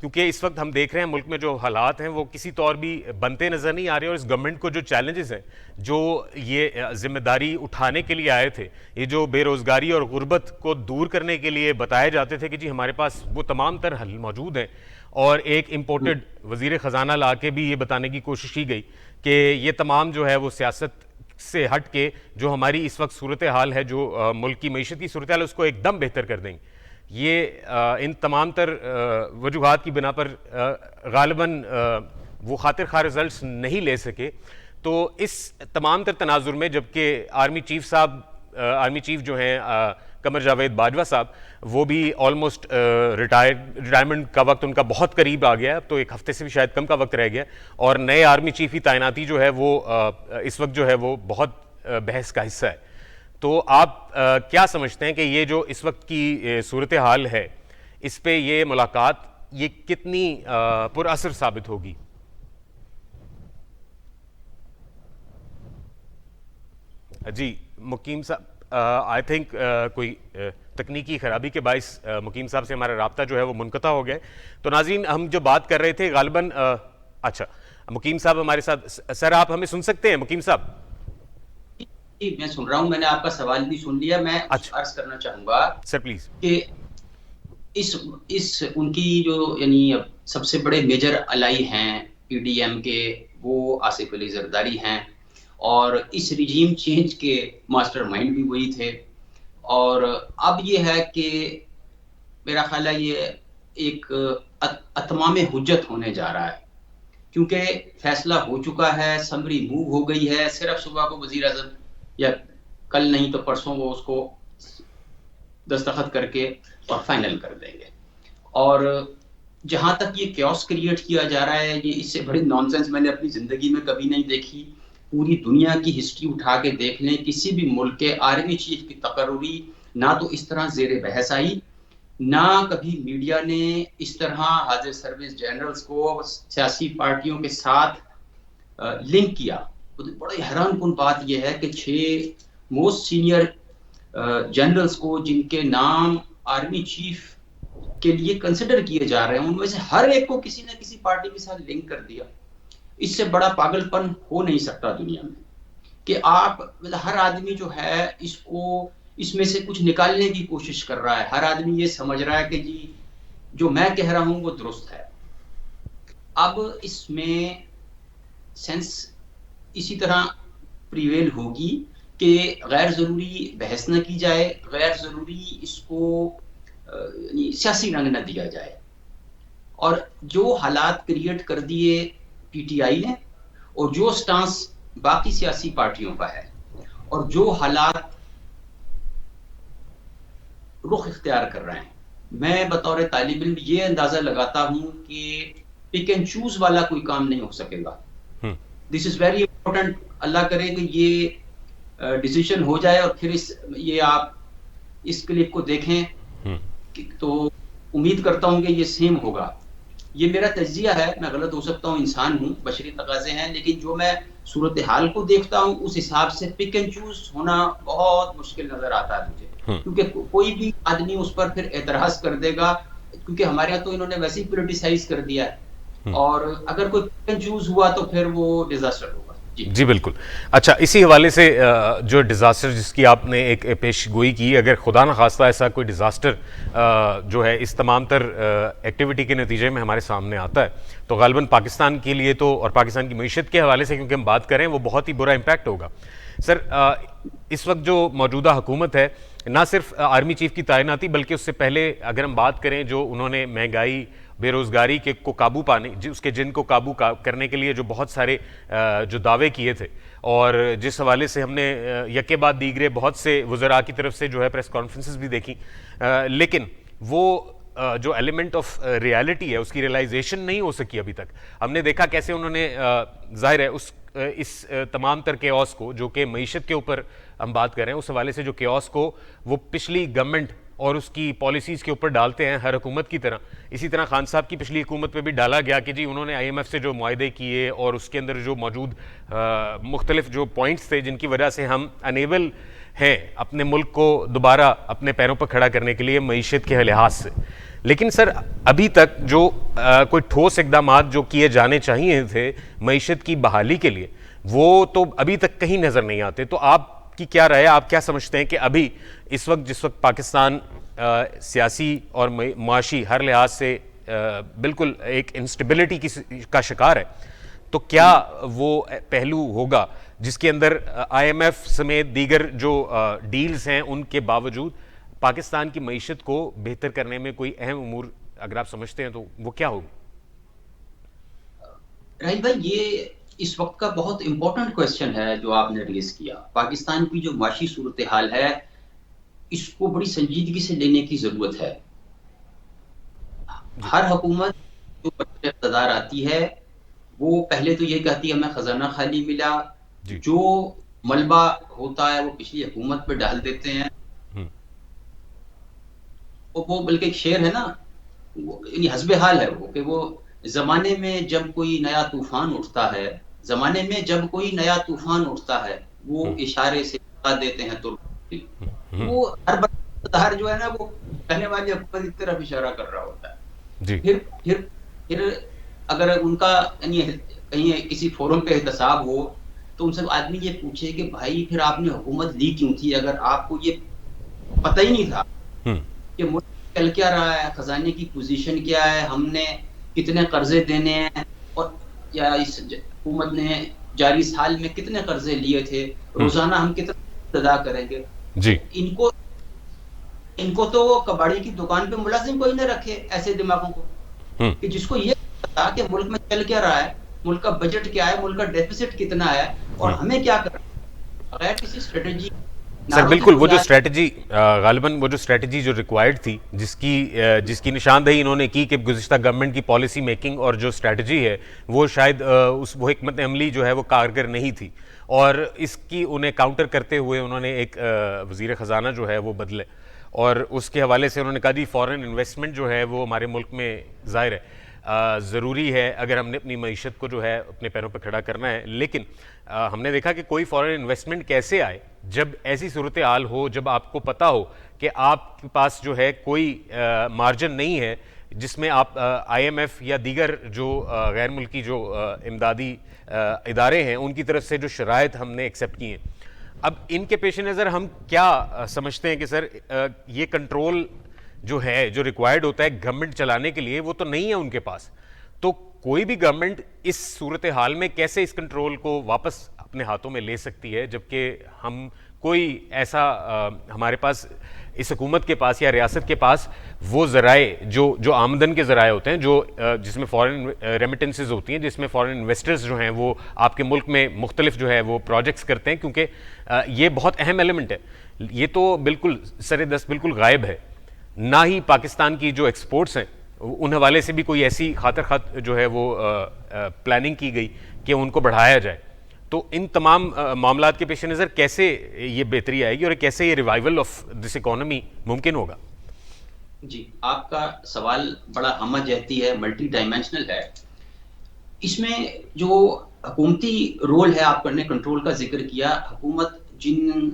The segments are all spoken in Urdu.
کیونکہ اس وقت ہم دیکھ رہے ہیں ملک میں جو حالات ہیں وہ کسی طور بھی بنتے نظر نہیں آ رہے, اور اس گورنمنٹ کو جو چیلنجز ہیں, جو یہ ذمہ داری اٹھانے کے لیے آئے تھے, یہ جو بے روزگاری اور غربت کو دور کرنے کے لیے بتائے جاتے تھے کہ جی ہمارے پاس وہ تمام تر حل موجود ہیں, اور ایک امپورٹڈ وزیر خزانہ لا کے بھی یہ بتانے کی کوشش کی گئی کہ یہ تمام جو ہے وہ سیاست سے ہٹ کے جو ہماری اس وقت صورتحال ہے, جو ملک کی معیشت کی صورتحال ہے, اس کو ایک دم بہتر کر دیں گے. یہ ان تمام تر وجوہات کی بنا پر غالباً وہ خاطر خواہ رزلٹس نہیں لے سکے. تو اس تمام تر تناظر میں جبکہ آرمی چیف جو ہیں قمر جاوید باجوہ صاحب, وہ بھی آلموسٹ ریٹائرمنٹ کا وقت ان کا بہت قریب آ گیا, اب تو ایک ہفتے سے بھی شاید کم کا وقت رہ گیا, اور نئے آرمی چیف کی تعیناتی جو ہے وہ اس وقت جو ہے وہ بہت بحث کا حصہ ہے. تو آپ کیا سمجھتے ہیں کہ یہ جو اس وقت کی صورتحال ہے, اس پہ یہ ملاقات یہ کتنی پر اثر ثابت ہوگی؟ جی مقیم صاحب, آئی تھنک کوئی تکنیکی خرابی کے باعث مقیم صاحب سے ہمارا رابطہ جو ہے وہ منقطع ہو گیا ہے. تو ناظرین, ہم جو بات کر رہے تھے غالباً اچھا مقیم صاحب ہمارے ساتھ, سر آپ ہمیں سن سکتے ہیں مقیم صاحب؟ جی میں سن رہا ہوں, میں نے آپ کا سوال بھی سن لیا. میں عرض کرنا چاہوں گا سر پلیز کہ اس ان کی جو یعنی سب سے بڑے میجر الائی ہیں پی ڈی ایم کے, وہ آصف علی زرداری ہیں, اور اس رجیم چینج کے ماسٹر مائنڈ بھی وہی تھے. اور اب یہ ہے کہ میرا خیال ہے یہ ایک اتمام حجت ہونے جا رہا ہے, کیونکہ فیصلہ ہو چکا ہے, سمری موو ہو گئی ہے. صرف صبح کو وزیر اعظم یا کل نہیں تو پرسوں وہ اس کو دستخط کر کے اور فائنل کر دیں گے. اور جہاں تک یہ کیوس کریٹ کیا جا رہا ہے, یہ اس سے بڑی نانسنس میں نے اپنی زندگی میں کبھی نہیں دیکھی. پوری دنیا کی ہسٹری اٹھا کے دیکھ لیں, کسی بھی ملک کے آرمی چیف کی تقرری نہ تو اس طرح زیر بحث آئی, نہ کبھی میڈیا نے اس طرح حاضر سروس جنرلز کو سیاسی پارٹیوں کے ساتھ لنک کیا. بڑی حیران کن بات یہ ہے کہ 6 موسٹ سینئر جنرلز کو, جن کے نام آرمی چیف کے لیے کنسیڈر کیے جا رہے ہیں, ان میں سے ہر ایک کو کسی نہ کسی پارٹی کے ساتھ لنک کر دیا. اس سے بڑا پاگل پن ہو نہیں سکتا دنیا میں کہ آپ ہر آدمی جو ہے اس میں سے کچھ نکالنے کی کوشش کر رہا ہے. ہر آدمی یہ سمجھ رہا ہے کہ جی جو میں کہہ رہا ہوں وہ درست ہے. اب اس میں سینس اسی طرح پریویل ہوگی کہ غیر ضروری بحث نہ کی جائے, غیر ضروری اس کو سیاسی رنگ نہ دیا جائے. اور جو حالات کریٹ کر دیے پی ٹی آئی نے, اور جو سٹانس باقی سیاسی پارٹیوں کا ہے, اور جو حالات رخ اختیار کر رہے ہیں, میں بطور طالب علم یہ اندازہ لگاتا ہوں کہ پک اینڈ چوز والا کوئی کام نہیں ہو سکے گا. دس از ویری امپورٹنٹ. اللہ کرے کہ یہ ڈیسیشن ہو جائے, اور پھر یہ آپ اس کلپ کو دیکھیں تو امید کرتا ہوں کہ یہ سیم ہوگا. یہ میرا تجزیہ ہے, میں غلط ہو سکتا ہوں, انسان ہوں, بشری تقاضے ہیں, لیکن جو میں صورتحال کو دیکھتا ہوں اس حساب سے پک اینڈ چوز ہونا بہت مشکل نظر آتا ہے مجھے, کیونکہ کوئی بھی آدمی اس پر پھر اعتراض کر دے گا, کیونکہ ہمارے یہاں تو انہوں نے ویسے ہی پولیٹیسائز کر دیا ہے, اور اگر کوئی پک اینڈ چوز ہوا تو پھر وہ ڈیزاسٹر ہوگا. جی بالکل. اچھا, اسی حوالے سے جو ڈیزاسٹر جس کی آپ نے ایک پیش گوئی کی, اگر خدا نخواستہ ایسا کوئی ڈیزاسٹر جو ہے اس تمام تر ایکٹیویٹی کے نتیجے میں ہمارے سامنے آتا ہے, تو غالباً پاکستان کے لیے تو, اور پاکستان کی معیشت کے حوالے سے کیونکہ ہم بات کریں, وہ بہت ہی برا امپیکٹ ہوگا. سر اس وقت جو موجودہ حکومت ہے, نہ صرف آرمی چیف کی تعیناتی بلکہ اس سے پہلے اگر ہم بات کریں جو انہوں نے مہنگائی بے روزگاری کو قابو پانے, اس کے جن کو قابو کرنے کے لیے جو بہت سارے جو دعوے کیے تھے, اور جس حوالے سے ہم نے یکے بعد دیگرے بہت سے وزراء کی طرف سے جو ہے پریس کانفرنسز بھی دیکھی, لیکن وہ جو ایلیمنٹ آف ریالٹی ہے اس کی ریئلائزیشن نہیں ہو سکی ابھی تک. ہم نے دیکھا کیسے انہوں نے ظاہر ہے اس تمام تر کیوس کو, جو کہ معیشت کے اوپر ہم بات کر رہے ہیں, اس حوالے سے جو کیوس کو وہ پچھلی گورنمنٹ اور اس کی پالیسیز کے اوپر ڈالتے ہیں ہر حکومت کی طرح. اسی طرح خان صاحب کی پچھلی حکومت پہ بھی ڈالا گیا کہ جی انہوں نے آئی ایم ایف سے جو معاہدے کیے, اور اس کے اندر جو موجود مختلف جو پوائنٹس تھے جن کی وجہ سے ہم انیبل ہیں اپنے ملک کو دوبارہ اپنے پیروں پر کھڑا کرنے کے لیے معیشت کے لحاظ سے. لیکن سر ابھی تک جو کوئی ٹھوس اقدامات جو کیے جانے چاہیے تھے معیشت کی بحالی کے لیے وہ تو ابھی تک کہیں نظر نہیں آتے. تو آپ کی کیا رائے ہے, آپ کیا سمجھتے ہیں کہ ابھی اس وقت جس وقت پاکستان سیاسی اور معاشی ہر لحاظ سے بالکل ایک انسٹیبلٹی کا شکار ہے, تو کیا وہ پہلو ہوگا جس کے اندر آئی ایم ایف سمیت دیگر جو ڈیلز ہیں ان کے باوجود پاکستان کی معیشت کو بہتر کرنے میں کوئی اہم امور اگر آپ سمجھتے ہیں تو وہ کیا ہوگی؟ راہیل بھائی, یہ اس وقت کا بہت امپورٹنٹ کویسچن ہے جو آپ نے ریز کیا. پاکستان کی جو معاشی صورتحال ہے اس کو بڑی سنجیدگی سے لینے کی ضرورت ہے. ہر حکومت جو اقتدار آتی ہے وہ پہلے تو یہ کہتی ہے ہمیں خزانہ خالی ملا, جو ملبہ ہوتا ہے وہ پچھلی حکومت پہ ڈال دیتے ہیں. وہ بلکہ ایک شعر ہے نا, یعنی حسب حال ہے وہ, کہ وہ زمانے میں جب کوئی نیا طوفان اٹھتا ہے, زمانے میں جب کوئی نیا طوفان اٹھتا ہے وہ اشارے سے بتا دیتے ہیں تو وہ ہر بار جو ہے نا وہ کہنے والی حکومت کی طرف اشارہ کر رہا ہوتا ہے. پھر اگر ان کا یعنی کہیں کسی فورم پہ احتساب ہو تو ان سے آدمی یہ پوچھے کہ بھائی پھر آپ نے حکومت لی کیوں تھی اگر آپ کو یہ پتہ ہی نہیں تھا کہ ملک چل کیا رہا ہے, خزانے کی پوزیشن کیا ہے, ہم نے کتنے قرضے دینے ہیں, اور یا اس حکومت نے جاری سال میں کتنے قرضے لیے تھے, روزانہ ہم کتنا ادا کریں گے. جی ان کو تو کباڑی کی دکان پہ ملازم کوئی نہ رکھے ایسے دماغوں کو, کہ جس کو یہ پتا کہ ملک میں چل کیا رہا ہے, ملک کا بجٹ کیا ہے, ملک کا ڈیفیسٹ کتنا ہے اور ہمیں کیا کرنا ہے, بغیر کسی اسٹریٹجی. سر بالکل وہ جو اسٹریٹجی غالباً وہ جو اسٹریٹجی جو ریکوائرڈ تھی جس کی نشاندہی انہوں نے کی کہ گزشتہ گورنمنٹ کی پالیسی میکنگ اور جو اسٹریٹجی ہے وہ شاید وہ حکمت عملی جو ہے وہ کارگر نہیں تھی, اور اس کی انہیں کاؤنٹر کرتے ہوئے انہوں نے ایک وزیر خزانہ جو ہے وہ بدلے, اور اس کے حوالے سے انہوں نے کہا جی فارن انویسٹمنٹ جو ہے وہ ہمارے ملک میں ظاہر ہے ضروری ہے اگر ہم نے اپنی معیشت کو جو ہے اپنے پیروں پہ کھڑا کرنا ہے. لیکن ہم نے دیکھا کہ کوئی فارن انویسٹمنٹ کیسے آئے جب ایسی صورتحال ہو, جب آپ کو پتہ ہو کہ آپ کے پاس جو ہے کوئی مارجن نہیں ہے جس میں آپ آئی ایم ایف یا دیگر جو غیر ملکی جو امدادی ادارے ہیں ان کی طرف سے جو شرائط ہم نے ایکسیپٹ کی ہیں. اب ان کے پیش نظر ہم کیا سمجھتے ہیں کہ سر یہ کنٹرول جو ہے جو ریکوائرڈ ہوتا ہے گورنمنٹ چلانے کے لیے وہ تو نہیں ہے ان کے پاس, تو کوئی بھی گورنمنٹ اس صورتحال میں کیسے اس کنٹرول کو واپس اپنے ہاتھوں میں لے سکتی ہے جبکہ ہم کوئی ایسا ہمارے پاس اس حکومت کے پاس یا ریاست کے پاس وہ ذرائع جو آمدن کے ذرائع ہوتے ہیں جو جس میں فارن ریمیٹنسز ہوتی ہیں, جس میں فارن انویسٹرز جو ہیں وہ آپ کے ملک میں مختلف جو ہے وہ پروجیکٹس کرتے ہیں, کیونکہ یہ بہت اہم ایلیمنٹ ہے. یہ تو بالکل سر دست بالکل غائب ہے, نہ ہی پاکستان کی جو ایکسپورٹس ہیں ان حوالے سے بھی کوئی ایسی خاطر خواہ جو ہے وہ پلاننگ کی گئی کہ ان کو بڑھایا جائے. تو ان تمام معاملات کے پیش نظر کیسے یہ بہتری آئے گی اور کیسے یہ ریوائول آف دس اکانومی ممکن ہوگا؟ جی, آپ کا سوال بڑا ہمہ جہتی ہے, ملٹی ڈائمینشنل ہے. اس میں جو حکومتی رول ہے, آپ نے کنٹرول کا ذکر کیا, حکومت جن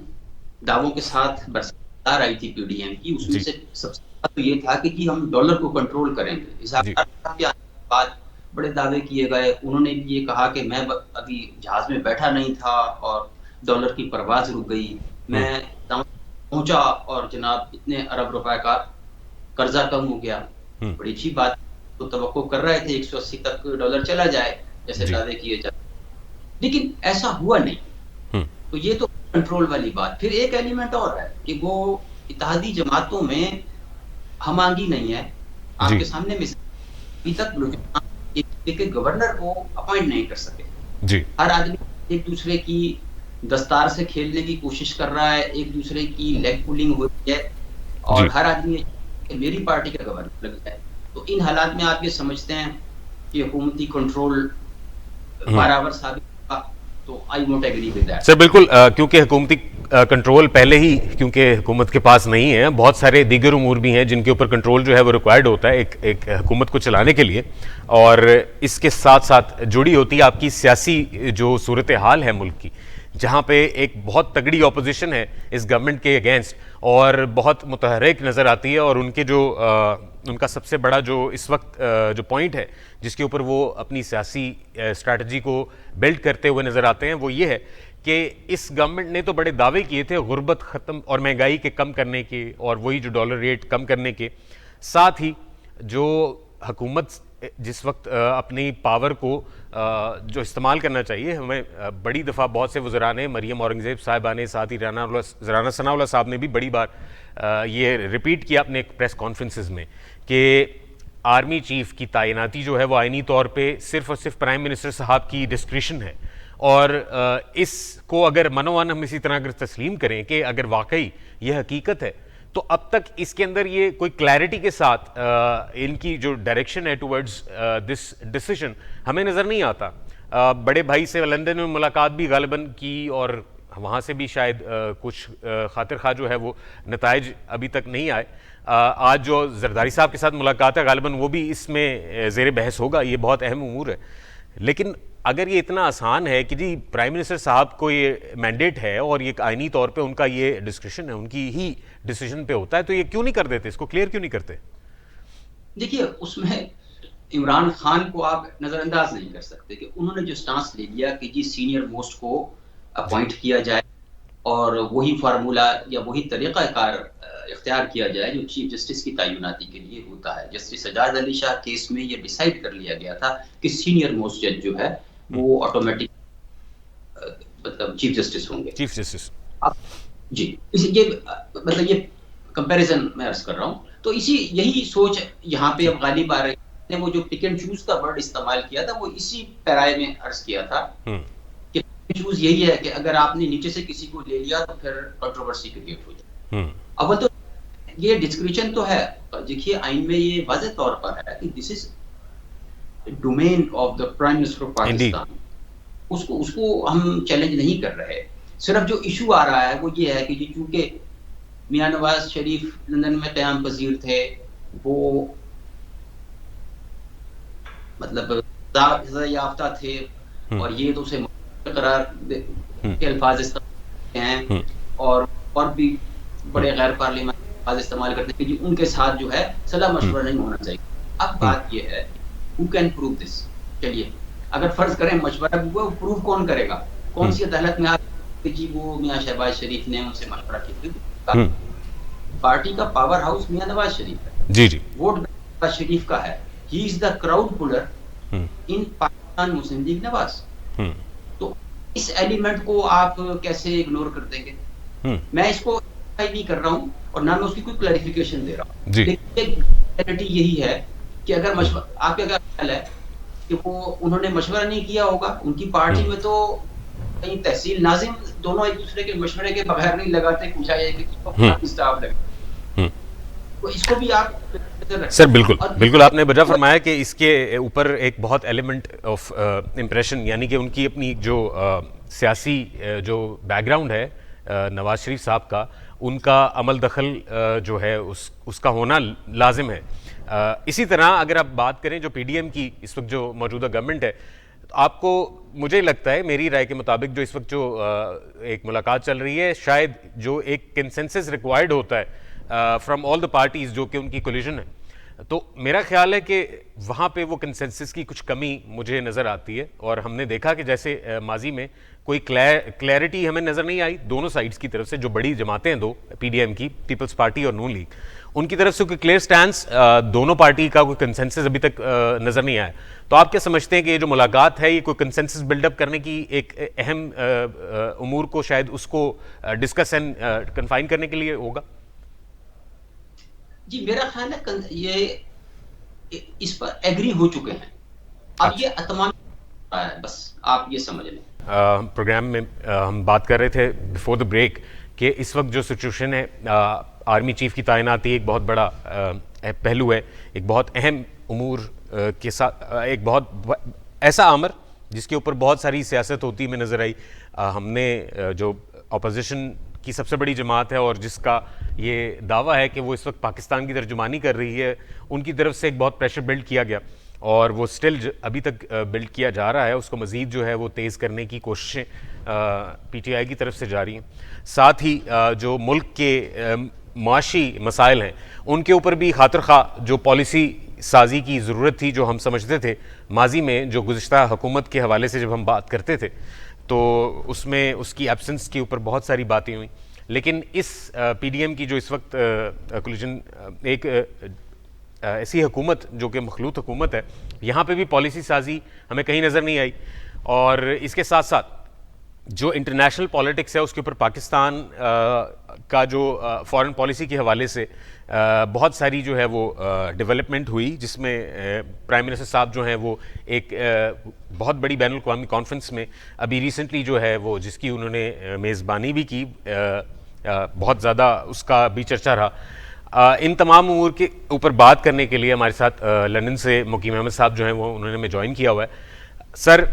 دعووں کے ساتھ برسار آئی تھی پی ڈی ایم کی, اس میں سے سب سے تو یہ تھا کہ جی ہم ڈالر کو کنٹرول کریں گے. اس کے بعد بڑے دعوے کیے گئے, انہوں نے بھی یہ کہا کہ میں ابھی جہاز میں بیٹھا نہیں تھا اور ڈالر کی پرواز رک گئی, میں پہنچا اور جناب اتنے ارب روپے کا قرضہ کم ہو گیا. بڑی اچھی بات, تو توقع کر رہے تھے 180 تک ڈالر چلا جائے جیسے دعوے کیے جاتے, لیکن ایسا ہوا نہیں. تو یہ تو کنٹرول والی بات. پھر ایک ایلیمنٹ اور ہے کہ وہ اتحادی جماعتوں میں ہم آہنگی نہیں ہے. آپ کے سامنے ابھی تک ایک گورنر کو اپوائنٹ نہیں کر سکے. ہر آدمی ایک دوسرے کی دستار سے کھیلنے کی کوشش کر رہا ہے, ایک دوسرے کی لیگ پولنگ ہو رہی ہے, اور ہر آدمی میری پارٹی کا گورنر لگ جائے. تو ان حالات میں آپ یہ سمجھتے ہیں کہ حکومتی کنٹرول برابر ثابت ہوگا, تو I won't agree with that. Sir بالکل, کیونکہ حکومتی کنٹرول پہلے ہی کیونکہ حکومت کے پاس نہیں ہے, بہت سارے دیگر امور بھی ہیں جن کے اوپر کنٹرول جو ہے وہ ریکوائرڈ ہوتا ہے ایک حکومت کو چلانے کے لیے, اور اس کے ساتھ ساتھ جڑی ہوتی ہے آپ کی سیاسی جو صورتحال ہے ملک کی, جہاں پہ ایک بہت تگڑی اپوزیشن ہے اس گورنمنٹ کے اگینسٹ اور بہت متحرک نظر آتی ہے, اور ان کے جو ان کا سب سے بڑا جو اس وقت جو پوائنٹ ہے جس کے اوپر وہ اپنی سیاسی اسٹریٹجی کو بلڈ کرتے ہوئے نظر آتے ہیں وہ یہ ہے کہ اس گورنمنٹ نے تو بڑے دعوے کیے تھے غربت ختم اور مہنگائی کے کم کرنے کے اور وہی جو ڈالر ریٹ کم کرنے کے، ساتھ ہی جو حکومت جس وقت اپنی پاور کو جو استعمال کرنا چاہیے، ہمیں بڑی دفعہ بہت سے وزراء نے، مریم اورنگزیب صاحبہ نے، ساتھ ہی رانا ثناء اللہ صاحب نے بھی بڑی بار یہ ریپیٹ کیا اپنے پریس کانفرنسز میں کہ آرمی چیف کی تعیناتی جو ہے وہ آئینی طور پہ صرف اور صرف پرائم منسٹر صاحب کی ڈسکریشن ہے، اور اس کو اگر منوان ہم اسی طرح اگر تسلیم کریں کہ اگر واقعی یہ حقیقت ہے تو اب تک اس کے اندر یہ کوئی کلیئرٹی کے ساتھ ان کی جو ڈائریکشن ہے ٹورڈز دس ڈیسیژن ہمیں نظر نہیں آتا۔ بڑے بھائی سے لندن میں ملاقات بھی غالباً کی اور وہاں سے بھی شاید کچھ خاطر خواہ جو ہے وہ نتائج ابھی تک نہیں آئے۔ آج جو زرداری صاحب کے ساتھ ملاقات ہے غالباً وہ بھی اس میں زیر بحث ہوگا، یہ بہت اہم امور ہے۔ لیکن اگر یہ اتنا آسان ہے کہ جی پرائم منسٹر صاحب کو یہ مینڈیٹ ہے اور یہ آئینی طور پہ ان کا یہ ڈسکرشن ہے، ان کی ہی ڈیسیژن پہ ہوتا ہے، تو یہ کیوں نہیں کر دیتے، اس کو کلیئر کیوں نہیں کرتے؟ دیکھیے اس میں عمران خان کو آپ نظر انداز نہیں کر سکتے کہ انہوں نے جو سٹانس لے لیا کہ جی سینئر موسٹ کو اپوائنٹ کیا جائے اور وہی فارمولا یا وہی طریقہ کار اختیار کیا جائے جو چیف جسٹس کی تعیناتی کے لیے ہوتا ہے۔ جسٹس سجاد علی شاہ کیس میں یہ ڈیسائیڈ کر لیا گیا تھا کہ سینئر موسٹ جج جو ہے وہ آٹومیٹک مطلب چیف جسٹس ہوں گے۔ چیف جسٹس جی یہ مطلب یہ کمپیریزن میں عرض کر رہا ہوں، تو یہی سوچ یہاں پہ اب غالب آ رہی ہے۔ وہ جو پک اینڈ چوز کا ورڈ استعمال کیا تھا وہ اسی پیرائے میں عرض کیا تھا کہ پک اینڈ چوز یہی ہے کہ اگر آپ نے نیچے سے کسی کو لے لیا تو پھر کنٹروورسی کریٹ ہو جائے۔ اول تو یہ ڈسکریشن تو ہے، دیکھیے آئین میں یہ واضح طور پر ہے کہ this is domain of the prime minister of Pakistan, اس کو ہم چیلنج نہیں کر رہے۔ صرف جو ایشو آ رہا ہے وہ یہ ہے کہ جی چونکہ میاں نواز شریف لندن میں قیام پذیر تھے، وہ مطلب سزا یافتہ تھے اور یہ تو اسے قرار کے الفاظ استعمال ہیں اور بھی بڑے غیر پارلیمانی الفاظ استعمال کرتے ہیں کہ جی ان کے ساتھ جو ہے صلاح مشورہ نہیں ہونا چاہیے۔ اب بات یہ ہے who can prove this؟ چلیے اگر فرض کریں مشورہ ہوا، وہ پروف کون کرے گا؟ کون سی عدالت میں کہ جی وہ میاں شہباز شریف نے ان سے مشورہ کیا؟ پارٹی کا پاور ہاؤس میاں نواز شریف ہے، جی جی ووٹ نواز شریف کا ہے، he is the crowd puller in Pakistan Muslim League Nawaz. تو اس ایلیمنٹ کو آپ کیسے اگنور کر دیں گے؟ میں اس کو نہیں کر رہا ہوں اور نہ میں اس کی کوئی کلیریفیکیشن دے رہا ہوں، لیکن یہی ہے کہ اگر مشورہ، آپ کا کیا خیال ہے کہ وہ انہوں نے مشورہ نہیں کیا ہوگا؟ ان کی پارٹی میں تو کہیں تحصیل ناظم دونوں ایک دوسرے کے مشورے کے بغیر نہیں لگاتے، پوچھا جائے کہ اسٹاف لگے، تو اس کو بھی آپ سر بالکل آپ نے بجا فرمایا کہ اس کے اوپر ایک بہت ایلیمنٹ آف امپریشن، یعنی کہ ان کی اپنی جو سیاسی جو بیک گراؤنڈ ہے نواز شریف صاحب کا، ان کا عمل دخل جو ہے اس کا ہونا لازم ہے۔ اسی طرح اگر آپ بات کریں جو پی ڈی ایم کی اس وقت جو موجودہ گورنمنٹ ہے، آپ کو مجھے لگتا ہے میری رائے کے مطابق جو اس وقت جو ایک ملاقات چل رہی ہے، شاید جو ایک کنسنسس ریکوائرڈ ہوتا ہے فرام آل دا پارٹیز جو کہ ان کی کولیشن ہے، تو میرا خیال ہے کہ وہاں پہ وہ کنسنسس کی کچھ کمی مجھے نظر آتی ہے، اور ہم نے دیکھا کہ جیسے ماضی میں کوئی کلیئرٹی ہمیں نظر نہیں آئی دونوں سائڈز کی طرف سے، جو بڑی جماعتیں ہیں دو، پی ڈی ایم کی، پیپلز پارٹی اور نون لیگ، ان کی طرف سے کوئی کلیئر سٹینس دونوں پارٹی کا کوئی کنسنسس ابھی تک نظر نہیں آیا۔ تو آپ کیا سمجھتے ہیں کہ یہ جو ملاقات ہے یہ کوئی کنسنسس بلڈ اپ کرنے کی ایک اہم امور کو شاید اس کو ڈسکس اینڈ کنفائن کرنے کے لیے ہوگا؟ جی میرا خیال ہے یہ اس پر ایگری ہو چکے ہیں، اب یہ اتمام ہے، بس آپ یہ سمجھ لیں۔ پروگرام میں ہم بات کر رہے تھے بیفور دا بریک کہ اس وقت جو سچویشن ہے، آرمی چیف کی تعیناتی ایک بہت بڑا پہلو ہے، ایک بہت اہم امور کے ساتھ، ایک بہت ایسا امر جس کے اوپر بہت ساری سیاست ہوتی میں نظر آئی۔ ہم نے جو اپوزیشن کی سب سے بڑی جماعت ہے اور جس کا یہ دعویٰ ہے کہ وہ اس وقت پاکستان کی ترجمانی کر رہی ہے، ان کی طرف سے ایک بہت پریشر بلڈ کیا گیا اور وہ سٹل ابھی تک بلڈ کیا جا رہا ہے، اس کو مزید جو ہے وہ تیز کرنے کی کوششیں پی ٹی آئی کی طرف سے جاری ہیں۔ ساتھ ہی جو ملک کے معاشی مسائل ہیں ان کے اوپر بھی خاطر خواہ جو پالیسی سازی کی ضرورت تھی، جو ہم سمجھتے تھے ماضی میں جو گزشتہ حکومت کے حوالے سے جب ہم بات کرتے تھے تو اس میں اس کی ایبسنس کے اوپر بہت ساری باتیں ہوئیں. لیکن اس پی ڈی ایم کی جو اس وقت کولیشن ایک ایسی حکومت جو کہ مخلوط حکومت ہے، یہاں پہ بھی پالیسی سازی ہمیں کہیں نظر نہیں آئی. اور اس کے ساتھ ساتھ جو انٹرنیشنل پالیٹکس ہے اس کے اوپر پاکستان کا جو فارن پالیسی کے حوالے سے بہت ساری جو ہے وہ ڈیولپمنٹ ہوئی، جس میں پرائم منسٹر صاحب جو ہیں وہ ایک بہت بڑی بین الاقوامی کانفرنس میں ابھی ریسنٹلی جو ہے وہ جس کی انہوں نے میزبانی بھی کی، بہت زیادہ اس کا بھی چرچا رہا. ان تمام امور کے اوپر بات کرنے کے لیے ہمارے ساتھ لندن سے مقیم احمد صاحب جو ہیں وہ انہوں نے ہمیں جوائن کیا ہوا ہے. سر،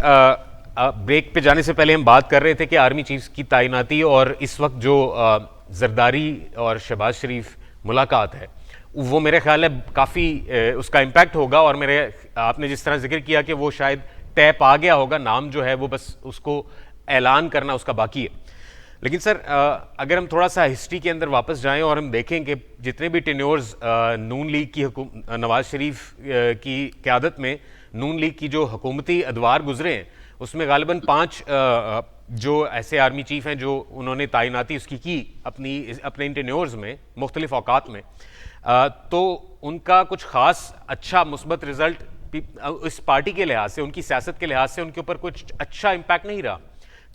بریک پہ جانے سے پہلے ہم بات کر رہے تھے کہ آرمی چیفز کی تعیناتی اور اس وقت جو زرداری اور شہباز شریف ملاقات ہے وہ میرے خیال ہے کافی اس کا امپیکٹ ہوگا، اور آپ نے جس طرح ذکر کیا کہ وہ شاید طے پا گیا ہوگا، نام جو ہے وہ بس اس کو اعلان کرنا اس کا باقی ہے. لیکن سر اگر ہم تھوڑا سا ہسٹری کے اندر واپس جائیں اور ہم دیکھیں کہ جتنے بھی ٹینیورز نون لیگ کی نواز شریف کی قیادت میں نون لیگ کی جو حکومتی ادوار گزرے ہیں اس میں غالباً 5 جو ایسے آرمی چیف ہیں جو انہوں نے تعیناتی اس کی اپنے ان ٹینیورز میں مختلف اوقات میں، تو ان کا کچھ خاص اچھا مثبت رزلٹ اس پارٹی کے لحاظ سے، ان کی سیاست کے لحاظ سے ان کے اوپر کچھ اچھا امپیکٹ نہیں رہا.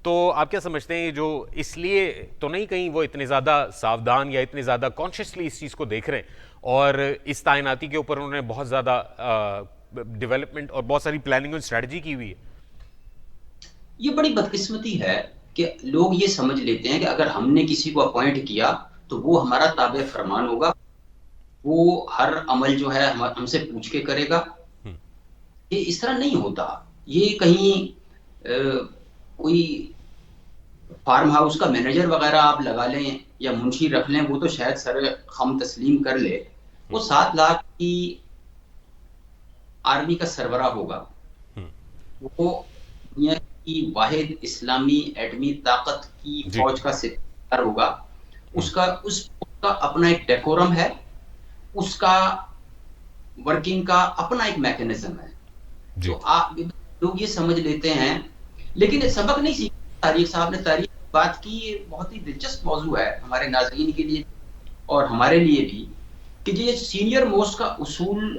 تو آپ کیا سمجھتے ہیں جو اس لیے تو نہیں کہیں وہ اتنے زیادہ ساودھان یا اتنے زیادہ کانشیسلی اس چیز کو دیکھ رہے ہیں اور اس تعیناتی کے اوپر انہوں نے بہت زیادہ ڈیولپمنٹ اور بہت ساری پلاننگ اور اسٹریٹجی کی ہوئی ہے؟ یہ بڑی بدقسمتی ہے کہ لوگ یہ سمجھ لیتے ہیں کہ اگر ہم نے کسی کو اپوائنٹ کیا تو وہ ہمارا تابع فرمان ہوگا، وہ ہر عمل جو ہے ہم سے پوچھ کے کرے گا. یہ اس طرح نہیں ہوتا. یہ کہیں کوئی فارم ہاؤس کا مینیجر وغیرہ آپ لگا لیں یا منشی رکھ لیں، وہ تو شاید سر خم تسلیم کر لے. وہ 7 لاکھ کی آرمی کا سربراہ ہوگا، وہ دنیا کی واحد اسلامی ایٹمی طاقت کی فوج کا سردار ہوگا. اس کا اپنا ایک ڈیکورم ہے، اس کا ورکنگ کا اپنا ایک میکینزم ہے. تو لوگ یہ سمجھ لیتے ہیں، لیکن سبق نہیں سیکھا. تاریخ صاحب نے تاریخ بات کی، یہ بہت ہی دلچسپ موضوع ہے ہمارے ناظرین کے لیے اور ہمارے لیے بھی، کہ یہ سینئر موسٹ کا اصول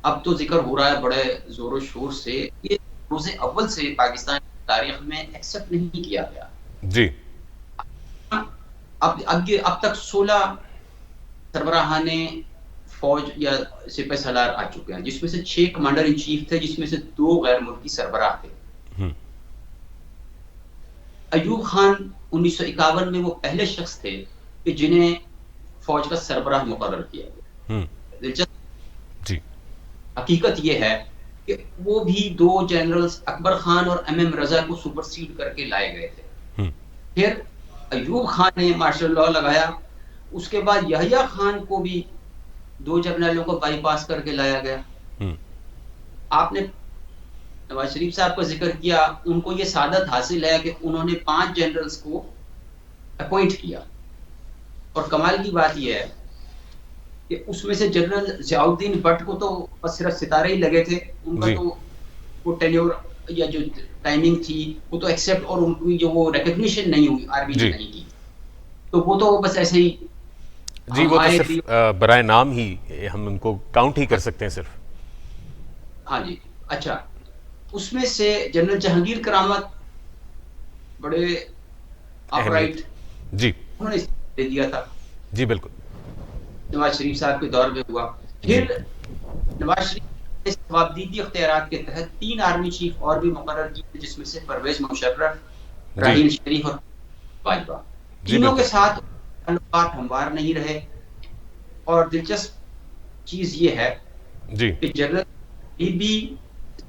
اب تو ذکر ہو رہا ہے بڑے زور و شور سے. یہ روز اول سے پاکستان کی تاریخ میں ایکسپٹ نہیں کیا گیا. جی، اب تک 16 سربراہان فوج یا سپہ سالار آ چکے ہیں، جس میں سے 6 کمانڈر ان چیف تھے، جس میں سے 2 غیر ملکی سربراہ تھے. ایوب خان 1951 میں وہ پہلے شخص تھے کہ جنہیں فوج کا سربراہ مقرر کیا گیا. دلچسپ حقیقت یہ ہے کہ وہ بھی 2 جنرلز اکبر خان اور ایم رضا کو سپرسیڈ کر کے لائے گئے تھے. پھر ایوب خان نے مارشل لاء لگایا، اس کے بعد یحییٰ خان کو بھی 2 جرنیلوں کو بائی پاس کر کے لایا گیا. آپ نے نواز شریف صاحب کا ذکر کیا، ان کو یہ سعادت حاصل ہے کہ انہوں نے 5 جنرلز کو اپوائنٹ کیا. اور کمال کی بات یہ ہے کہ اس میں سے جنرل ضیاء الدین بٹ کو تو بس صرف ستارے ہی لگے تھے، ان کا تو وہ ٹینیور یا جو ٹائمنگ تھی وہ تو ایکسپٹ، اور ان کی جو وہ ریکگنیشن نہیں ہوئی آرمی نے نہیں کی، تو وہ تو بس ایسے ہی. جی، وہ تو صرف برائے نام ہی ہم ان کو کاؤنٹ ہی کر سکتے ہیں صرف. ہاں جی. اچھا، اس میں سے جنرل جہانگیر کرامت بڑے اپرائٹ، جی، انہوں نے دے دیا تھا. جی بالکل، نواز شریف صاحب کے دور میں ہوا. پھر نواز شریف نے ثوابدیدی اختیارات کے تحت 3 آرمی چیف اور بھی مقرر کیے، جس میں سے پرویز مشرف، راحیل شریف اور باجوہ. تینوں کے ساتھ تعلقات ہموار نہیں رہے. اور دلچسپ چیز یہ ہے کہ جنرل بھی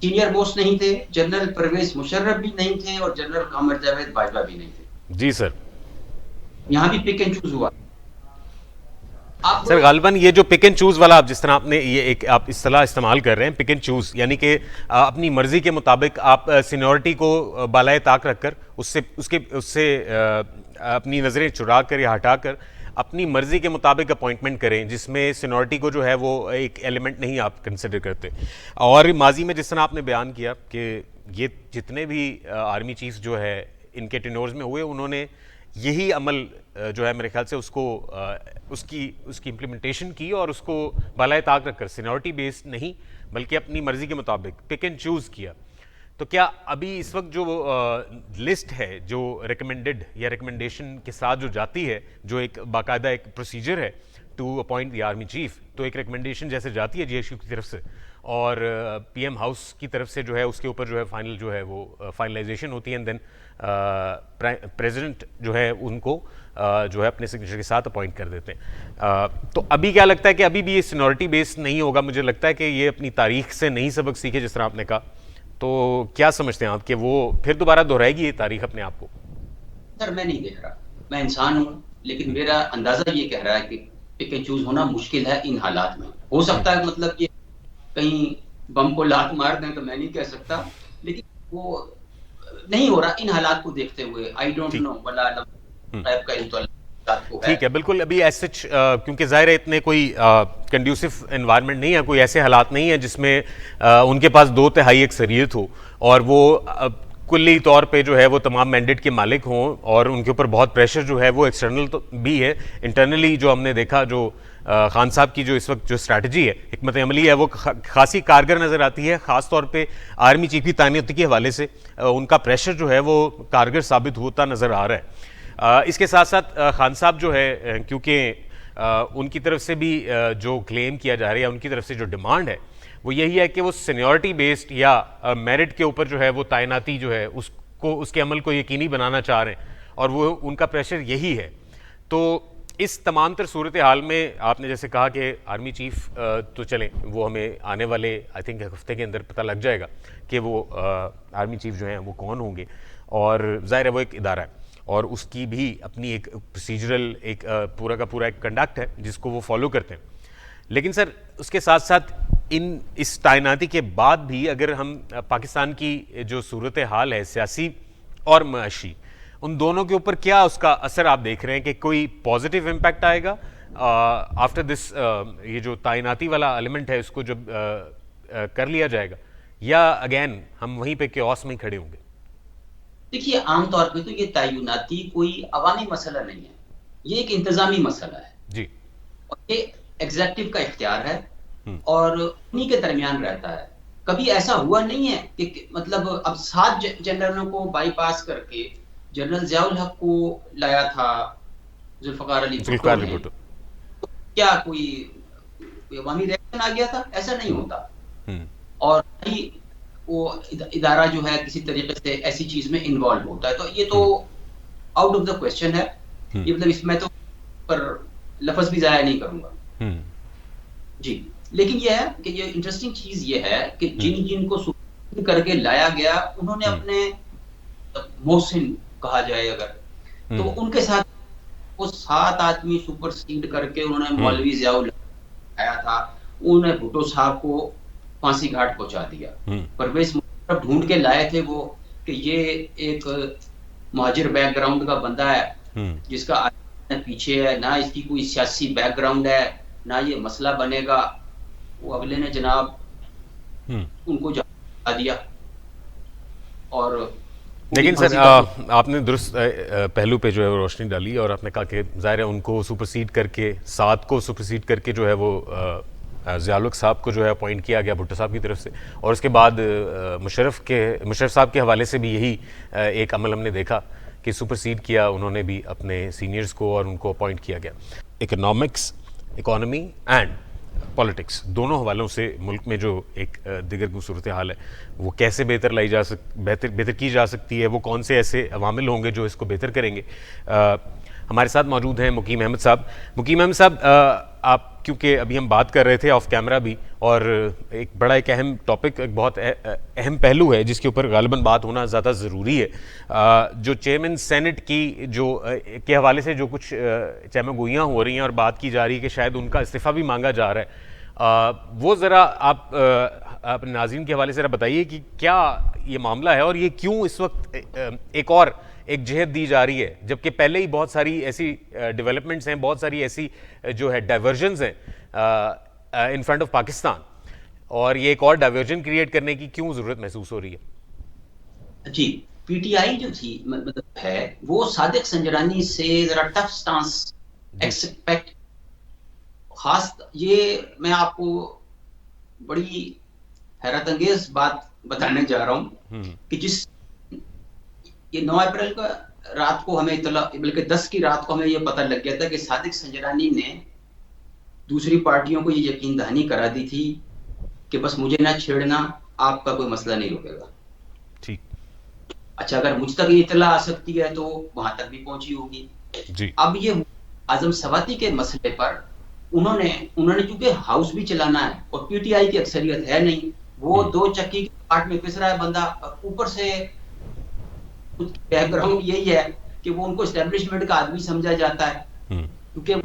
سینئر موسٹ نہیں تھے، جنرل پرویز مشرف بھی نہیں تھے، اور جنرل قمر جاوید باجوہ بھی نہیں تھے. جی سر، یہاں بھی پک اینڈ چوز ہوا. سر غالباً یہ جو پک اینڈ چوز والا آپ جس طرح آپ نے یہ ایک آپ اصطلاح استعمال کر رہے ہیں، پک اینڈ چوز، یعنی کہ اپنی مرضی کے مطابق آپ سینیورٹی کو بالائے طاق رکھ کر اس سے اپنی نظریں چرا کر یا ہٹا کر اپنی مرضی کے مطابق اپوائنٹمنٹ کریں جس میں سینیورٹی کو جو ہے وہ ایک ایلیمنٹ نہیں آپ کنسیڈر کرتے. اور ماضی میں جس طرح آپ نے بیان کیا کہ یہ جتنے بھی آرمی چیف جو ہے ان کے ٹینورز میں ہوئے, انہوں نے یہی عمل جو ہے میرے خیال سے اس کو اس کی امپلیمنٹیشن کی اور اس کو بالائے طاق رکھ کر سینیورٹی بیسڈ نہیں بلکہ اپنی مرضی کے مطابق پک اینڈ چوز کیا. تو کیا ابھی اس وقت جو لسٹ ہے جو ریکمینڈڈ یا ریکمنڈیشن کے ساتھ جو جاتی ہے, جو ایک باقاعدہ ایک پروسیجر ہے to appoint the army chief, تو ایک ریکمنڈیشن جیسے جاتی ہے جی ایس یو کی طرف سے اور پی ایم ہاؤس کی طرف سے جو ہے اس کے اوپر جو ہے فائنل جو ہے وہ فائنلائزیشن ہوتی ہے, اینڈ دین پریزیڈنٹ جو ہے ان کو جو ہے اپنے سگنیچر کے ساتھ اپوائنٹ کر دیتے ہیں. تو ابھی کیا لگتا ہے کہ ابھی بھی یہ سینیورٹی بیس نہیں ہوگا؟ مجھے لگتا ہے کہ یہ اپنی تاریخ سے نہیں سبق سیکھے جس طرح آپ نے کہا. تو کیا سمجھتے ہیں آپ کہ وہ پھر دوبارہ دہرائے گی یہ تاریخ اپنے آپ کو؟ سر میں نہیں کہہ رہا, میں انسان ہوں, لیکن میرا اندازہ یہ کہہ رہا ہے کہ پک اینڈ چوز ہونا مشکل ہے ان حالات میں. ہو سکتا ہے مطلب کہ کہیں بم کو لات مار دیں تو میں نہیں کہہ سکتا, لیکن وہ نہیں ہو رہا ان حالات کو دیکھتے ہوئے. آئی ڈونٹ نو ولا غیب کا علم تو اللہ کو ہے. ٹھیک ہے, بالکل. ابھی ایس سچ کیونکہ ظاہر ہے اتنے کوئی کنڈیوسو انوائرمنٹ نہیں ہے, کوئی ایسے حالات نہیں ہیں جس میں ان کے پاس 2/3 اکثریت ہو اور وہ کلی طور پہ جو ہے وہ تمام مینڈیٹ کے مالک ہوں, اور ان کے اوپر بہت پریشر جو ہے وہ ایکسٹرنل تو بھی ہے, انٹرنلی جو ہم نے دیکھا جو خان صاحب کی جو اس وقت جو اسٹریٹجی ہے, حکمت عملی ہے, وہ خاصی کارگر نظر آتی ہے. خاص طور پہ آرمی چیف کی تعیناتی کے حوالے سے ان کا پریشر جو ہے وہ کارگر ثابت ہوتا نظر آ رہا ہے. اس کے ساتھ ساتھ خان صاحب جو ہے کیونکہ ان کی طرف سے بھی جو کلیم کیا جا رہا ہے, ان کی طرف سے جو ڈیمانڈ ہے وہ یہی ہے کہ وہ سینیورٹی بیسڈ یا میرٹ کے اوپر جو ہے وہ تعیناتی جو ہے اس کے عمل کو یقینی بنانا چاہ رہے ہیں, اور وہ ان کا پریشر یہی ہے. تو اس تمام تر صورتحال میں آپ نے جیسے کہا کہ آرمی چیف تو چلیں وہ ہمیں آنے والے آئی تھنک ہفتے کے اندر پتہ لگ جائے گا کہ وہ آرمی چیف جو ہیں وہ کون ہوں گے, اور ظاہر ہے وہ ایک ادارہ ہے اور اس کی بھی اپنی ایک پروسیجرل ایک پورا کا پورا ایک کنڈکٹ ہے جس کو وہ فالو کرتے ہیں. لیکن سر اس کے ساتھ ساتھ اس تعیناتی کے بعد بھی اگر ہم پاکستان کی جو صورتحال ہے سیاسی اور معاشی, ان دونوں کے اوپر کیا اس کا اثر آپ دیکھ رہے ہیں کہ کوئی پازیٹیو امپیکٹ آئے گا آفٹر دس, یہ جو تعیناتی والا ایلیمنٹ ہے اس کو جب کر لیا جائے گا, یا اگین ہم وہیں پہ کیوس میں ہی کھڑے ہوں گے؟ دیکھیے عام طور پہ تو یہ تعیناتی کوئی عوامی مسئلہ نہیں ہے, یہ ایک انتظامی مسئلہ ہے جی, اور یہ ایگزیکٹو کا اختیار ہے اور انہی کے درمیان رہتا ہے. کبھی ایسا ہوا نہیں ہے کہ مطلب اب 7 جنرلوں کو بائی پاس کر کے جنرل ضیاء الحق کو لایا تھا ذوالفقار علی بھٹو, کیا کوئی عوامی ریئیکشن آ گیا تھا؟ ایسا نہیں ہوتا. اور وہ ادارہ جو ہے کسی طریقے سے ایسی چیز میں انوالو ہوتا ہے, تو یہ تو آؤٹ آف دا کوسچن ہے. یہ مطلب اس میں تو پر لفظ بھی ضائع نہیں کروں گا جی. لیکن یہ ہے کہ یہ انٹرسٹنگ چیز یہ ہے کہ جن کو سپرسیڈ کر کے لایا گیا انہوں نے اپنے محسن کہا جائے اگر تو ان کے ساتھ وہ 7 آدمی سپرسیڈ کر کے انہوں نے مولوی ضیاء الحق آیا تھا, انہوں نے بھٹو صاحب کو پھانسی گھاٹ پہنچا دیا. پرویز مشرف ڈھونڈ کے لائے تھے وہ کہ یہ ایک مہاجر بیک گراؤنڈ کا بندہ ہے جس کا پیچھے ہے, نہ اس کی کوئی سیاسی بیک گراؤنڈ ہے, نہ یہ مسئلہ بنے گا. وہ اگلے نے جناب ان کو جا دیا. اور لیکن سر آپ نے درست پہلو پہ جو ہے وہ روشنی ڈالی اور آپ نے کہا کہ ظاہر ہے ان کو سپرسیڈ کر کے 7 کو سپرسیڈ کر کے جو ہے وہ ضیاء الحق صاحب کو جو ہے اپوائنٹ کیا گیا بھٹو صاحب کی طرف سے, اور اس کے بعد مشرف صاحب کے حوالے سے بھی یہی ایک عمل ہم نے دیکھا کہ سپرسیڈ کیا انہوں نے بھی اپنے سینئرز کو اور ان کو اپوائنٹ کیا گیا. اکانومی اینڈ پالیٹکس دونوں حوالوں سے ملک میں جو ایک دیگر صورتحال ہے وہ کیسے بہتر کی جا سکتی ہے, وہ کون سے ایسے عوامل ہوں گے جو اس کو بہتر کریں گے. ہمارے ساتھ موجود ہیں مقیم احمد صاحب. مقیم احمد صاحب, آپ کیونکہ ابھی ہم بات کر رہے تھے آف کیمرہ بھی, اور ایک بڑا ایک اہم ٹاپک, ایک بہت اہم پہلو ہے جس کے اوپر غالباً بات ہونا زیادہ ضروری ہے, جو چیئرمین سینٹ کی کے حوالے سے جو کچھ چہمہ گوئیاں ہو رہی ہیں اور بات کی جا رہی ہے کہ شاید ان کا استعفیٰ بھی مانگا جا رہا ہے, وہ ذرا آپ اپنے ناظرین کے حوالے سے ذرا بتائیے کہ کیا یہ معاملہ ہے اور یہ کیوں اس وقت ایک اور ایک جہت دی جا رہی ہے، جبکہ پہلے ہی بہت ساری ایسی ڈیولپمنٹس ہیں، بہت ساری ایسی جو ہے ڈائیورژنز ہیں ان فرنٹ آف پاکستان، اور یہ ایک اور ڈائیورژن کریٹ کرنے کی کیوں ضرورت محسوس ہو رہی ہے؟ جی، پی ٹی آئی جو تھی مطلب ہے وہ صادق سنجرانی سے ذرا ٹف سٹانس ایکسپیکٹ، خاص یہ میں آپ کو بڑی حیرت انگیز بات بتانے جا رہا ہوں کہ جس یہ 9 اپریل کا رات کو ہمیں اطلاع، بلکہ 10 کی رات کو ہمیں یہ پتہ لگ گیا تھا کہ صادق سنجرانی نے دوسری پارٹیوں کو یہ یقین دہانی کرا دی تھی کہ بس مجھے نہ چھیڑنا، آپ کا کوئی مسئلہ نہیں رکے گا. ٹھیک. اچھا، اگر مجھ تک یہ اطلاع آ سکتی ہے تو وہاں تک بھی پہنچی ہوگی. جی. اب یہ اعظم سواتی کے مسئلے پر انہوں نے چونکہ ہاؤس بھی چلانا ہے اور پی ٹی آئی کی اکثریت ہے نہیں، وہ دو چکی کے پاٹ میں پس رہا ہے بندہ. اوپر سے بیک گراؤنڈ یہی ہے کہ وہ ان کو اسٹیبلشمنٹ کا آدمی سمجھا جاتا ہے، کیونکہ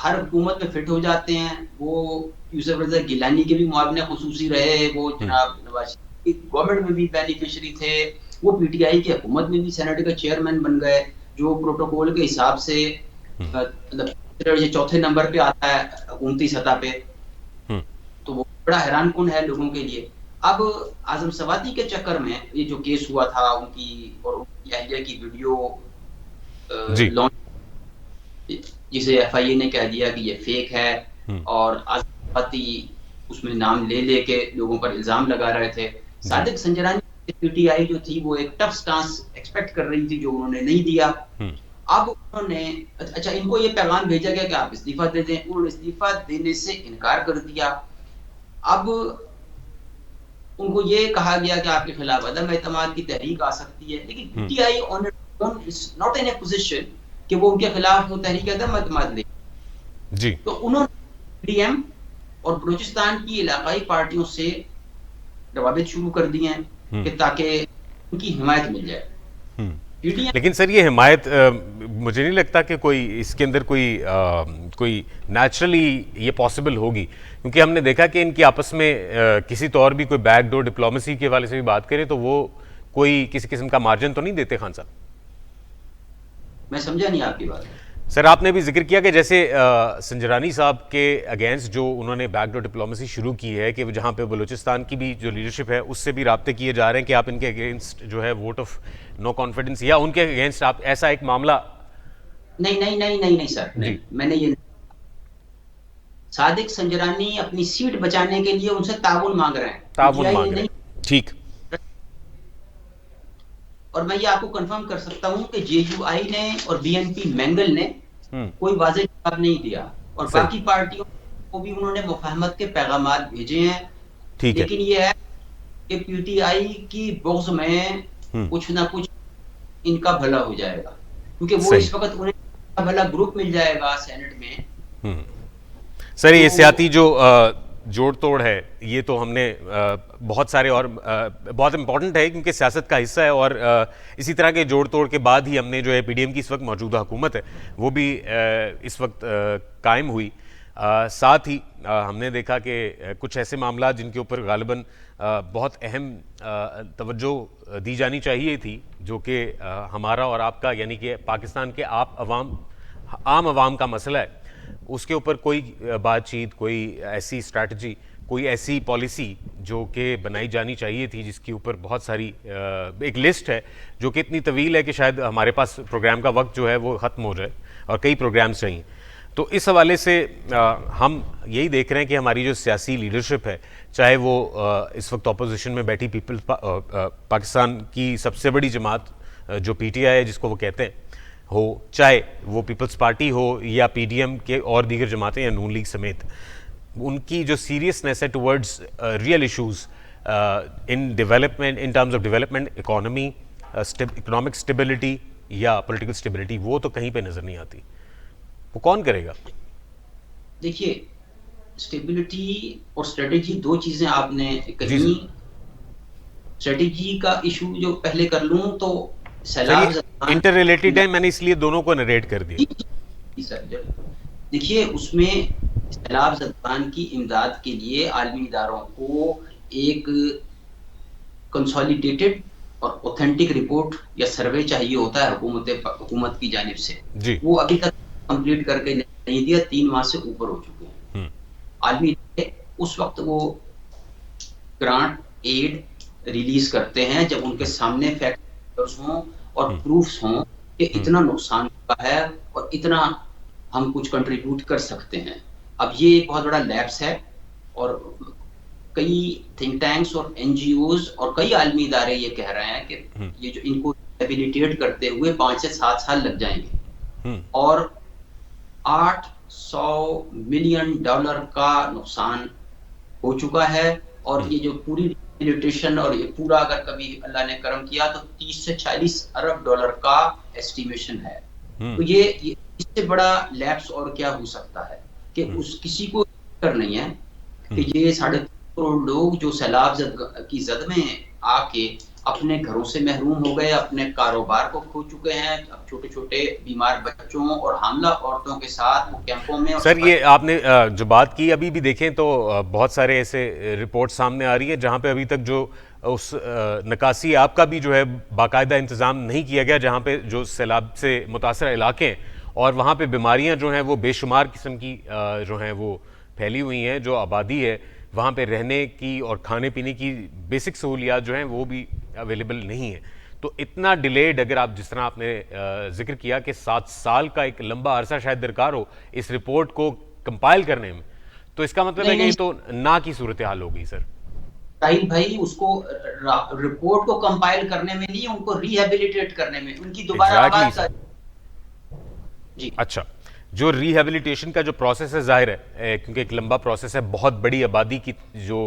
ہر حکومت میں فٹ ہو جاتے ہیں. وہ یوسف رضا گیلانی کے بھی معاون خصوصی رہے، وہ جناب نواز شریف کی گورنمنٹ میں بھی بینیفیشری تھے، وہ پی ٹی آئی کی حکومت میں بھی سینٹ کا چیئرمین بن گئے، جو پروٹوکول کے حساب سے یہ چوتھے نمبر پہ آتا ہے حکومتی سطح پہ. تو وہ بڑا حیران کن ہے لوگوں کے لیے. اب اعظم سواتی کے چکر میں یہ جو کیس ہوا تھا ان کی اور ان کی اہلیہ کی ویڈیو لانچ، جسے ایف آئی اے نے کہہ دیا کہ یہ فیک ہے، اور اعظم سواتی اس میں نام لے لے کے لوگوں پر الزام لگا رہے تھے. Sadiq Sanjrani P T I جو تھی وہ ایک ٹف سٹانس ایکسپیکٹ کر رہی تھی جو انہوں نے نہیں دیا. اب انہوں نے اچھا ان کو یہ پیغام بھیجا گیا کہ آپ استعفیٰ دے دیں، انہوں نے استعفیٰ دینے سے انکار کر دیا. اب ان کو یہ کہا گیا کہ آپ کے خلاف عدم اعتماد کی تحریک آ سکتی ہے، لیکن P T I not in a position کہ وہ ان کے خلاف وہ تحریک عدم اعتماد لے. جی. تو انہوں نے پی ڈی ایم اور بلوچستان کی علاقائی پارٹیوں سے روابط شروع کر دیے ہیں کہ تاکہ ان کی حمایت مل جائے. لیکن سر یہ حمایت مجھے نہیں لگتا کہ کوئی اس کے اندر کوئی نیچرلی یہ پاسبل ہوگی، کیونکہ ہم نے دیکھا کہ ان کی آپس میں کسی طور بھی کوئی بیک ڈور ڈپلومیسی کے حوالے سے بھی بات کریں تو وہ کوئی کسی قسم کا مارجن تو نہیں دیتے. خان صاحب میں سمجھا نہیں آپ کی بات. سر آپ نے بھی ذکر کیا کہ جیسے سنجرانی صاحب کے اگینسٹ جو انہوں نے بیک ڈور ڈپلومیسی شروع کی ہے، کہ جہاں پہ بلوچستان کی بھی جو لیڈرشپ ہے اس سے بھی رابطے کیے جا رہے ہیں کہ آپ ان کے اگینسٹ جو ہے ووٹ آف نو کانفیڈنس یا ان کے اگینسٹ آپ ایسا ایک معاملہ. نہیں سر، میں نے یہ صادق سنجرانی اپنی سیٹ بچانے کے لیے ان سے تعاون مانگ رہے ہیں. تعاون مانگ رہے ہیں. ٹھیک. اور میں یہ آپ کو کنفرم کر سکتا ہوں کہ جے یو آئی نے اور بی این پی مینگل نے کوئی واضح جواب نہیں دیا، اور باقی پارٹیوں کو بھی انہوں نے مفاہمت کے پیغامات بھیجے ہیں. لیکن یہ ہے کہ پی ٹی آئی کی بغض میں کچھ نہ کچھ ان کا بھلا ہو جائے گا، کیونکہ وہ اس وقت انہیں بھلا گروپ مل جائے گا سینٹ میں. سر یہ سیاسی جو جوڑ توڑ ہے یہ تو ہم نے بہت سارے اور بہت امپورٹنٹ ہے کیونکہ سیاست کا حصہ ہے، اور اسی طرح کے جوڑ توڑ کے بعد ہی ہم نے جو ہے پی ڈی ایم کی اس وقت موجودہ حکومت ہے وہ بھی اس وقت قائم ہوئی. ساتھ ہی ہم نے دیکھا کہ کچھ ایسے معاملات جن کے اوپر غالباً بہت اہم توجہ دی جانی چاہیے تھی، جو کہ ہمارا اور آپ کا یعنی کہ پاکستان کے عام عوام کا مسئلہ ہے، اس کے اوپر کوئی بات چیت، کوئی ایسی اسٹریٹجی، کوئی ایسی پالیسی جو کہ بنائی جانی چاہیے تھی، جس کے اوپر بہت ساری ایک لسٹ ہے جو کہ اتنی طویل ہے کہ شاید ہمارے پاس پروگرام کا وقت جو ہے وہ ختم ہو جائے اور کئی پروگرامز چاہیے. تو اس حوالے سے ہم یہی دیکھ رہے ہیں کہ ہماری جو سیاسی لیڈرشپ ہے، چاہے وہ اس وقت اپوزیشن میں بیٹھی پاکستان کی سب سے بڑی جماعت جو پی ٹی آئی ہے جس کو وہ کہتے ہیں ہو، چاہے وہ پیپلز پارٹی ہو یا پی ڈی ایم کے اور دیگر جماعتیں یا نون لیگ سمیت، ان کی جو سیریسنیس ہے towards real issues in development, in terms of development, economy, economic stability یا پولیٹیکل اسٹیبلٹی، وہ تو کہیں پہ نظر نہیں آتی. وہ کون کرے گا؟ دیکھیے، اسٹیبلٹی اور اسٹریٹجی دو چیزیں آپ نے کہیں. اسٹریٹجی کا ایشو جو پہلے کر لوں تو سیلاب انٹر ریلیٹڈ ہے، میں نے اس لیے دونوں کو نریٹ کر دیا. جی سر، دیکھیے اس میں سیلاب زدگان کی امداد کے لیے عالمی اداروں کو ایک کنسالیڈیٹڈ اور اوتھینٹک رپورٹ یا سروے چاہیے ہوتا ہے حکومت کی جانب سے، جی وہ ابھی تک کمپلیٹ کر کے نہیں دیا، 3 ماہ سے اوپر ہو چکے ہیں۔ ہم، عالمی اس وقت وہ گرانٹ ایڈ ریلیز کرتے ہیں جب ان کے سامنے فیکٹرز ہوں اور ہم، پروفز ہوں کہ ہم، اتنا نقصان ہوا ہے اور اتنا ہم کچھ کنٹریبیوٹ کر سکتے ہیں۔ اب یہ ایک بہت بڑا لیپس ہے، اور کئی تھنک ٹینکس اور این جی اوز اور کئی عالمی ادارے یہ کہہ رہے ہیں کہ ہم، یہ جو ان کو ریہیبلیٹیٹ کرتے ہوئے 5 سے 7 سال لگ جائیں گے، ہم، اور $800 ملین کا نقصان ہو چکا ہے، اور ہم، یہ جو پوری ریہیبلیٹیشن اور یہ پورا اگر کبھی اللہ نے کرم کیا تو 30 سے 40 ارب ڈالر کا ایسٹیمیشن ہے۔ ہم، تو یہ اس سے بڑا لیپس اور کیا ہو سکتا ہے کہ ہم، اس کسی کو فکر نہیں ہے کہ ہم۔ یہ 3.5 کروڑ لوگ جو سیلاب کی زد میں آ کے اپنے گھروں سے محروم ہو گئے، اپنے کاروبار کو کھو چکے ہیں، اب چھوٹے چھوٹے بیمار بچوں اور حاملہ عورتوں کے ساتھ وہ کیمپوں میں اور سر صفائی۔ یہ آپ نے جو بات کی ابھی بھی دیکھیں تو بہت سارے ایسے رپورٹ سامنے آ رہی ہے جہاں پہ ابھی تک جو اس نکاسی آب کا بھی جو ہے باقاعدہ انتظام نہیں کیا گیا، جہاں پہ جو سیلاب سے متاثرہ علاقے ہیں اور وہاں پہ بیماریاں جو ہیں وہ بے شمار قسم کی جو ہیں وہ پھیلی ہوئی ہیں، جو آبادی ہے وہاں پہ رہنے کی اور کھانے پینے کی بیسک سہولیات جو ہیں وہ بھی اویلیبل نہیں ہیں۔ تو اتنا ڈیلیڈ، اگر آپ جس طرح آپ نے ذکر کیا کہ 7 سال کا ایک لمبا عرصہ شاید درکار ہو اس رپورٹ کو کمپائل کرنے میں، تو اس کا مطلب ہے نہیں کہ یہ نہیں تو نا کی صورتحال ہو گئی سر۔ راہیل بھائی، اس کو رپورٹ کو کمپائل کرنے میں نہیں، ان کو ریہیبلیٹیٹ کرنے میں، ان کی دوبارہ ایگزیکٹلی آباد سر۔ کا۔ جی اچھا، جو ریہیبلیٹیشن کا جو پروسیس ہے ظاہر ہے کیونکہ ایک لمبا پروسیس ہے، بہت بڑی آبادی کی جو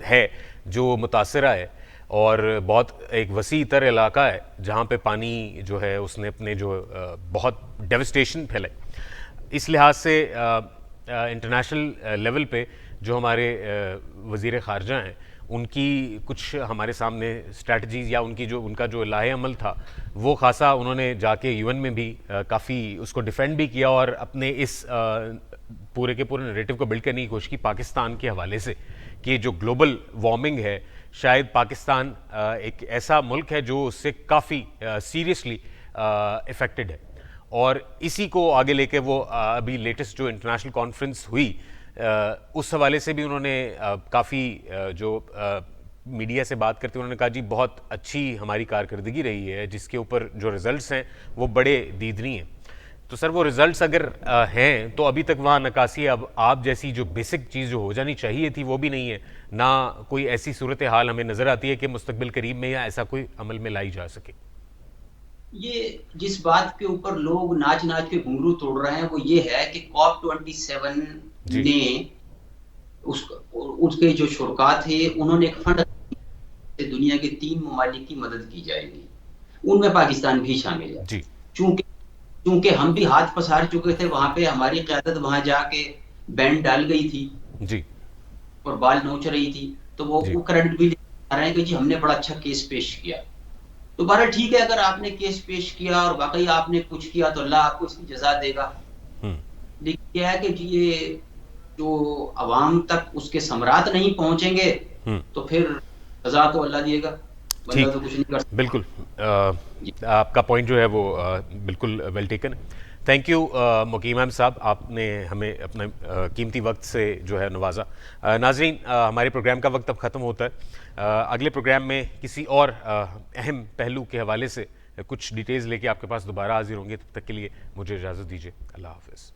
ہے جو متاثرہ ہے، اور بہت ایک وسیع تر علاقہ ہے جہاں پہ پانی جو ہے اس نے اپنے جو بہت ڈیوسٹیشن پھیلائی۔ اس لحاظ سے انٹرنیشنل لیول پہ جو ہمارے وزیر خارجہ ہیں ان کی کچھ ہمارے سامنے اسٹریٹجیز یا ان کا جو لاہ عمل تھا وہ خاصا انہوں نے جا کے یو این میں بھی کافی اس کو ڈیفینڈ بھی کیا، اور اپنے اس پورے کے پورے نیریٹو کو بلڈ کرنے کی کوشش کی پاکستان کے حوالے سے کہ جو گلوبل وارمنگ ہے شاید پاکستان ایک ایسا ملک ہے جو اس سے کافی سیریسلی افیکٹڈ ہے، اور اسی کو آگے لے کے وہ ابھی لیٹسٹ جو انٹرنیشنل کانفرنس ہوئی اس حوالے سے بھی انہوں نے کافی جو میڈیا سے بات کرتے انہوں نے کہا جی بہت اچھی ہماری کارکردگی رہی ہے، جس کے اوپر جو ریزلٹس ہیں وہ بڑے دیدنی ہیں۔ تو سر وہ ریزلٹس اگر ہیں تو ابھی تک وہاں نکاسی اب آپ جیسی جو بیسک چیز جو ہو جانی چاہیے تھی وہ بھی نہیں ہے، نہ کوئی ایسی صورتحال ہمیں نظر آتی ہے کہ مستقبل قریب میں یا ایسا کوئی عمل میں لائی جا سکے۔ یہ جس بات کے اوپر لوگ ناچ ناچ کے گھنگرو توڑ رہے ہیں وہ یہ ہے کہ COP27 جی نے اس کے جو شرکاء تھے انہوں نے ایک فنڈ سے دنیا کے 3 ممالک کی مدد کی جائے گی، ان میں پاکستان بھی شامل ہے۔ جی چونکہ ہم بھی ہاتھ پسار چکے تھے وہاں پہ، ہماری قیادت وہاں جا کے بینڈ ڈال گئی تھی جی اور بال نوچ رہی تھی، تو جی وہ کریڈٹ بھی آ رہے ہیں کہ جی ہم نے بڑا اچھا کیس پیش کیا۔ تو بہرحال ٹھیک ہے، اگر آپ نے کیس پیش کیا اور واقعی آپ نے کچھ کیا تو اللہ آپ کو اس کی جزا دے گا، ہوں لیکن کیا ہے کہ جی یہ جو عوام تک اس کے ثمرات نہیں پہنچیں گے ہوں تو پھر سزا تو اللہ دیے گا، بندہ ٹھیک، تو کچھ نہیں کر بالکل سکتا۔ آپ کا پوائنٹ جو ہے وہ بالکل ویل ٹیکن۔ تھینک یو مقیم احمد صاحب، آپ نے ہمیں اپنا قیمتی وقت سے جو ہے نوازا۔ ناظرین، ہمارے پروگرام کا وقت اب ختم ہوتا ہے، اگلے پروگرام میں کسی اور اہم پہلو کے حوالے سے کچھ ڈیٹیلز لے کے آپ کے پاس دوبارہ حاضر ہوں گے، تب تک کے لیے مجھے اجازت دیجیے، اللہ حافظ۔